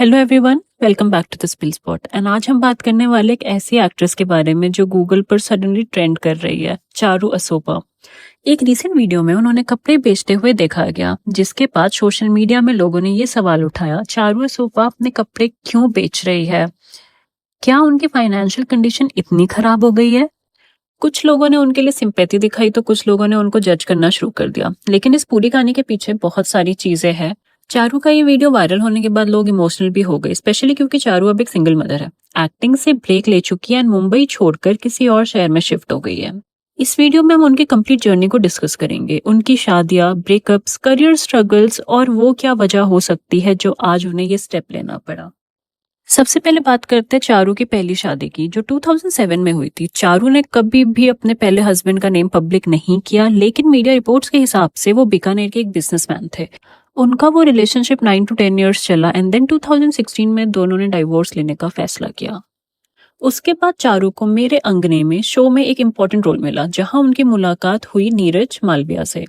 Hello everyone, welcome back to the Spill Spot. And आज हम बात करने वाले एक ऐसी एक्ट्रेस के बारे में जो गूगल पर सडनली ट्रेंड कर रही है, चारू असोपा। एक रीसेंट वीडियो में उन्होंने कपड़े बेचते हुए देखा गया, जिसके बाद सोशल मीडिया में लोगों ने ये सवाल उठाया, चारू असोपा अपने कपड़े क्यों बेच रही है? क्या उनकी फाइनेंशियल कंडीशन इतनी खराब हो गई है? कुछ लोगों ने उनके लिए सिंपैथी दिखाई तो कुछ लोगों ने उनको जज करना शुरू कर दिया। लेकिन इस पूरी कहानी के पीछे बहुत सारी चीजें हैं। चारू का ये वीडियो वायरल होने के बाद लोग इमोशनल भी हो गए, स्पेशली क्योंकि चारू अब एक सिंगल मदर है, एक्टिंग से ब्रेक ले चुकी है एंड मुंबई छोड़कर किसी और शहर में शिफ्ट हो गई है। इस वीडियो में हम उनकी कंप्लीट जर्नी को डिस्कस करेंगे, उनकी शादियां, ब्रेकअप्स, करियर स्ट्रगल्स और वो क्या वजह हो सकती है जो आज उन्हें ये स्टेप लेना पड़ा। सबसे पहले बात करते हैं चारू की पहली शादी की, जो 2007 में हुई थी। चारू ने कभी भी अपने पहले हस्बैंड का नेम पब्लिक नहीं किया, लेकिन मीडिया रिपोर्ट्स के हिसाब से वो बीकानेर के एक बिजनेसमैन थे। उनका वो रिलेशनशिप 9 to 10 ईयर्स चला एंड देन 2016 में दोनों ने डाइवोर्स लेने का फैसला किया। उसके बाद चारू को मेरे अंगने में शो में एक इम्पोर्टेंट रोल मिला, जहां उनकी मुलाकात हुई नीरज मालविया से।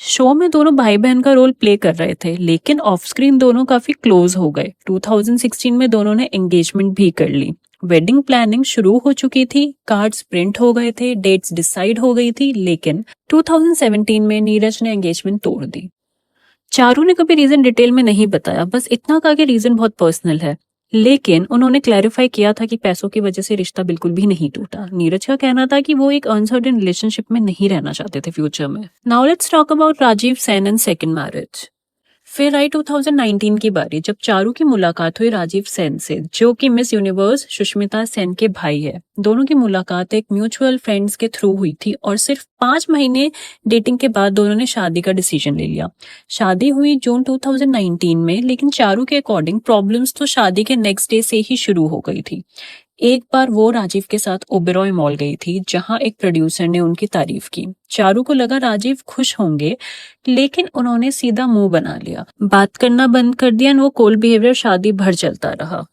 शो में दोनों भाई बहन का रोल प्ले कर रहे थे, लेकिन ऑफ स्क्रीन दोनों काफी क्लोज हो गए। 2016 में दोनों ने एंगेजमेंट भी कर ली। वेडिंग प्लानिंग शुरू हो चुकी थी, कार्ड्स प्रिंट हो गए थे, डेट्स डिसाइड हो गई थी, लेकिन 2017 में नीरज ने एंगेजमेंट तोड़ दी। चारू ने कभी रीजन डिटेल में नहीं बताया, बस इतना कहा कि रीजन बहुत पर्सनल है। लेकिन उन्होंने क्लैरिफाई किया था कि पैसों की वजह से रिश्ता बिल्कुल भी नहीं टूटा। नीरज का कहना था कि वो एक अनसर्टेन रिलेशनशिप में नहीं रहना चाहते थे फ्यूचर में। Now let's talk about Rajeev Sen and second marriage. फिर आई 2019 की बारी, जब चारू की मुलाकात हुई राजीव सेन से, जो कि मिस यूनिवर्स सुष्मिता सेन के भाई है। दोनों की मुलाकात एक म्यूचुअल फ्रेंड्स के थ्रू हुई थी और सिर्फ 5 महीने डेटिंग के बाद दोनों ने शादी का डिसीजन ले लिया। शादी हुई जून 2019 में, लेकिन चारू के अकॉर्डिंग प्रॉब्लम्स तो शादी के नेक्स्ट डे से ही शुरू हो गई थी। एक बार वो राजीव के साथ ओबेरॉय मॉल गई थी, जहां एक प्रोड्यूसर ने उनकी तारीफ की। चारू को लगा राजीव खुश होंगे, लेकिन उन्होंने सीधा मुंह बना लिया, बात करना बंद कर दिया और वो कोल्ड बिहेवियर शादी भर चलता रहा।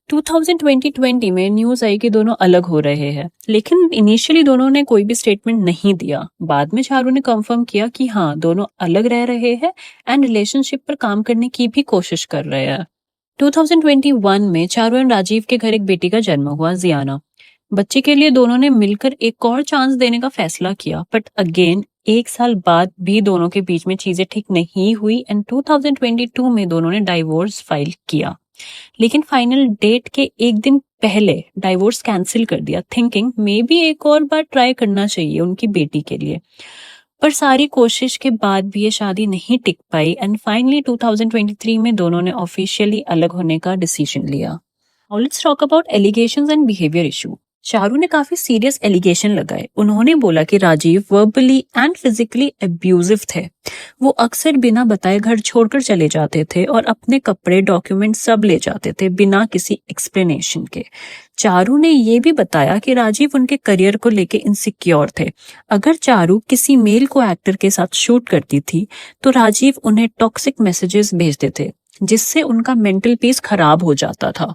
2020 में न्यूज आई कि दोनों अलग हो रहे हैं, लेकिन इनिशियली दोनों ने कोई भी स्टेटमेंट नहीं दिया। बाद में चारू ने कंफर्म किया कि हाँ, दोनों अलग रह रहे हैं एंड रिलेशनशिप पर काम करने की भी कोशिश कर रहे हैं। 2021 में चारू एंड राजीव के घर एक बेटी का जन्म हुआ, जियाना। बच्चे के लिए दोनों ने मिलकर एक और चांस देने का फैसला किया, बट अगेन 1 साल बाद भी दोनों के बीच में चीजें ठीक नहीं हुई एंड 2022 में दोनों ने डाइवोर्स फाइल किया। लेकिन फाइनल डेट के एक दिन पहले डाइवोर्स कैंसिल कर दिया, थिंकिंग मे बी एक और बार ट्राई करना चाहिए उनकी बेटी के लिए। पर सारी कोशिश के बाद भी ये शादी नहीं टिक पाई एंड फाइनली 2023 में दोनों ने ऑफिशियली अलग होने का डिसीजन लिया। Now let's talk about allegations and behaviour issue. Charu ने काफी सीरियस एलिगेशन लगाए। उन्होंने बोला कि Rajeev verbally and physically abusive थे। वो अक्सर बिना बताए घर छोड़कर चले जाते थे और अपने कपड़े, डॉक्यूमेंट सब ले जाते थे बिना किसी एक्सप्लेनेशन के। चारू ने ये भी बताया कि राजीव उनके करियर को लेके इनसिक्योर थे। अगर चारू किसी मेल को एक्टर के साथ शूट करती थी तो राजीव उन्हें टॉक्सिक मैसेजेस भेजते थे, जिससे उनका मेंटल पीस खराब हो जाता था।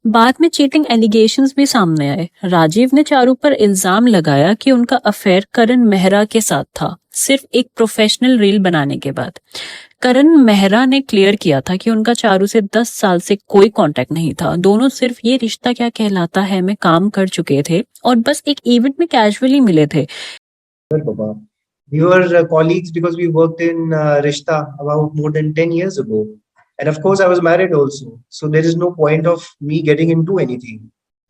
बाद में चीटिंग एलिगेशंस भी सामने आए। राजीव ने चारू पर इल्जाम लगाया कि उनका अफेयर करण मेहरा के साथ था, सिर्फ एक प्रोफेशनल रील बनाने के बाद। करण मेहरा ने क्लियर किया था कि उनका चारू से 10 साल से कोई कांटेक्ट नहीं था। दोनों सिर्फ ये रिश्ता क्या कहलाता है में काम कर चुके थे और बस एक इवेंट में कैजुअली मिले थे। We were colleagues because we worked in Rishta about more than 10 years ago. And of course, I was married also. So there is no point of me getting into anything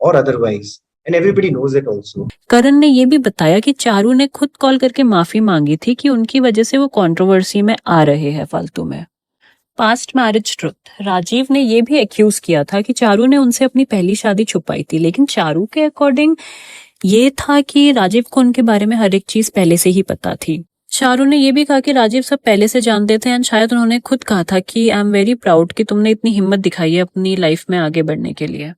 or otherwise. And everybody knows it also. करण ने ये भी बताया कि चारू ने खुद call करके माफी मांगी थी कि उनकी वजह से वो कंट्रोवर्सी में आ रहे हैं फालतू में। Past marriage truth. राजीव ने ये भी एक्यूज किया था कि चारू ने उनसे अपनी पहली शादी छुपाई थी, लेकिन चारू के अकॉर्डिंग ये था कि राजीव को उनके बारे में हर एक चीज पहले से ही पता थी। चारू ने ये भी कहा कि राजीव सब पहले से जानते थे एंड शायद उन्होंने खुद कहा था कि आई एम वेरी प्राउड कि तुमने इतनी हिम्मत दिखाई है अपनी लाइफ में आगे बढ़ने के लिए।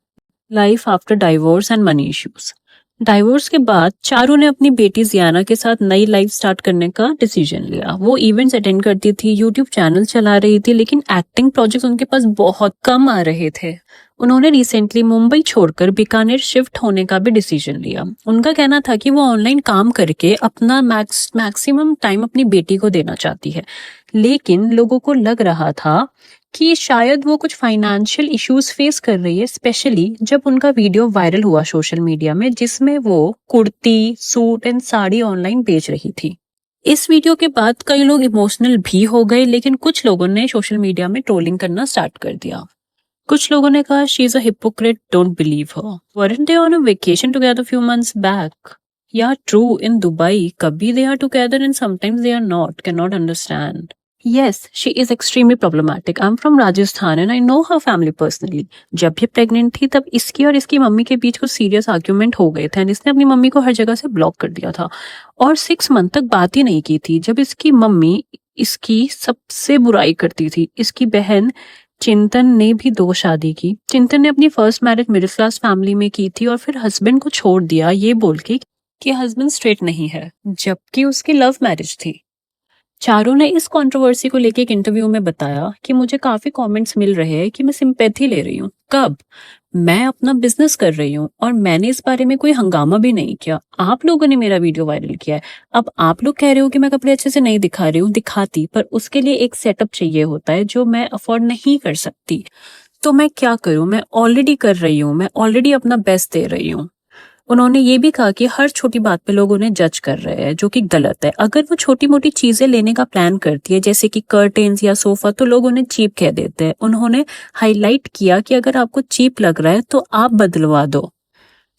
Life after divorce and money issues. Divorce के बाद चारू ने अपनी बेटी जियाना के साथ नई लाइफ स्टार्ट करने का डिसीजन लिया। वो इवेंट्स अटेंड करती थी, यूट्यूब चैनल चला रही थी, लेकिन एक्टिंग प्रोजेक्ट्स उनके पास बहुत कम आ रहे थे। उन्होंने रिसेंटली मुंबई छोड़कर बीकानेर शिफ्ट होने का भी डिसीजन लिया। उनका कहना था कि वो ऑनलाइन काम करके अपना मैक्सिमम टाइम अपनी बेटी को देना चाहती है, लेकिन लोगों को लग रहा था कि शायद वो कुछ फाइनेंशियल इश्यूज फेस कर रही है, स्पेशली जब उनका वीडियो वायरल हुआ सोशल मीडिया में जिसमें वो kurti, suit and sari online बेच रही थी। इस वीडियो के बाद कई लोग इमोशनल भी हो गए, लेकिन कुछ लोगों ने सोशल मीडिया में ट्रोलिंग करना स्टार्ट कर दिया। कुछ लोगों ने कहा she is a hypocrite, don't believe her. weren't they on a vacation together few months back? Yeah, true, in Dubai, kabhi they are together and sometimes they are not, cannot understand. Yes, she is extremely problematic. I'm from Rajasthan and I know her family personally. जब ये pregnant थी तब इसकी और इसकी mummy के बीच कुछ serious argument हो गए थे एंड इसने अपनी मम्मी को हर जगह से ब्लॉक कर दिया था और 6 मंथ तक बात ही नहीं की थी। जब इसकी मम्मी इसकी सबसे बुराई करती थी। इसकी बहन चिंतन ने भी 2 शादी की। चिंतन ने अपनी first marriage middle class family में की थी और फिर हस्बैंड को छोड़ दिया ये बोल के कि हस्बैंड स्ट्रेट नहीं है, जबकि उसकी लव मैरिज थी। चारू ने इस कंट्रोवर्सी को लेके एक इंटरव्यू में बताया कि मुझे काफी कमेंट्स मिल रहे हैं कि मैं सिंपैथी ले रही हूँ। कब? मैं अपना बिजनेस कर रही हूँ और मैंने इस बारे में कोई हंगामा भी नहीं किया। आप लोगों ने मेरा वीडियो वायरल किया है। अब आप लोग कह रहे हो कि मैं कपड़े अच्छे से नहीं दिखा रही हूँ, दिखाती, पर उसके लिए एक सेटअप चाहिए होता है जो मैं अफोर्ड नहीं कर सकती। तो मैं क्या करूँ? मैं ऑलरेडी कर रही हूँ, मैं ऑलरेडी अपना बेस्ट दे रही हूँ। उन्होंने ये भी कहा कि हर छोटी बात पे लोग उन्हें जज कर रहे हैं, जो कि गलत है। अगर वो छोटी मोटी चीजें लेने का प्लान करती है जैसे कि कर्टेन्स या सोफा, तो लोग उन्हें चीप कह देते हैं। उन्होंने हाईलाइट किया कि अगर आपको चीप लग रहा है तो आप बदलवा दो।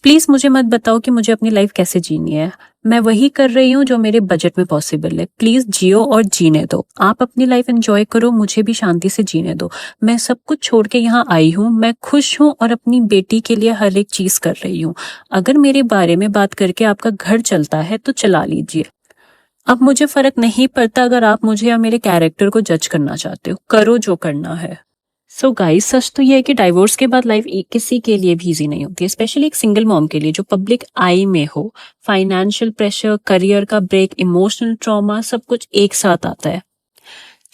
प्लीज मुझे मत बताओ कि मुझे अपनी लाइफ कैसे जीनी है। मैं वही कर रही हूँ जो मेरे बजट में पॉसिबल है। प्लीज जियो और जीने दो। आप अपनी लाइफ एंजॉय करो, मुझे भी शांति से जीने दो। मैं सब कुछ छोड़ के यहाँ आई हूँ, मैं खुश हूँ और अपनी बेटी के लिए हर एक चीज कर रही हूँ। अगर मेरे बारे में बात करके आपका घर चलता है तो चला लीजिए। अब मुझे फर्क नहीं पड़ता अगर आप मुझे या मेरे कैरेक्टर को जज करना चाहते हो, करो जो करना है। सो गाइस, सच तो ये है कि डाइवोर्स के बाद लाइफ किसी के लिए भी इजी नहीं होती है, स्पेशली एक सिंगल मॉम के लिए जो पब्लिक आई में हो। फाइनेंशियल प्रेशर, करियर का ब्रेक, इमोशनल ट्रॉमा, सब कुछ एक साथ आता है।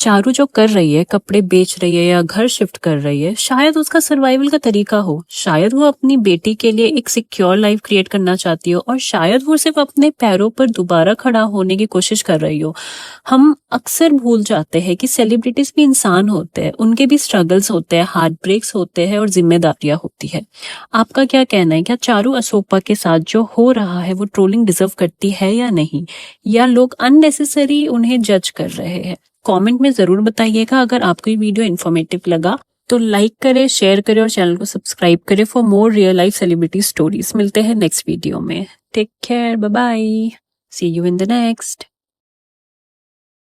चारू जो कर रही है, कपड़े बेच रही है या घर शिफ्ट कर रही है, शायद उसका सर्वाइवल का तरीका हो। शायद वो अपनी बेटी के लिए एक सिक्योर लाइफ क्रिएट करना चाहती हो और शायद वो सिर्फ अपने पैरों पर दोबारा खड़ा होने की कोशिश कर रही हो। हम अक्सर भूल जाते हैं कि सेलिब्रिटीज भी इंसान होते हैं, उनके भी स्ट्रगल्स होते हैं, हार्ट ब्रेक्स होते हैं और जिम्मेदारियां होती है। आपका क्या कहना है? क्या चारू असोपा के साथ जो हो रहा है वो ट्रोलिंग डिजर्व करती है या नहीं, या लोग अननेसेसरी उन्हें जज कर रहे हैं? कमेंट में जरूर बताइएगा। अगर आपको ये वीडियो इन्फॉर्मेटिव लगा तो लाइक करें, शेयर करें और चैनल को सब्सक्राइब करें for more real life celebrity stories. मिलते हैं नेक्स्ट वीडियो में। Take care, bye bye, see you in the next.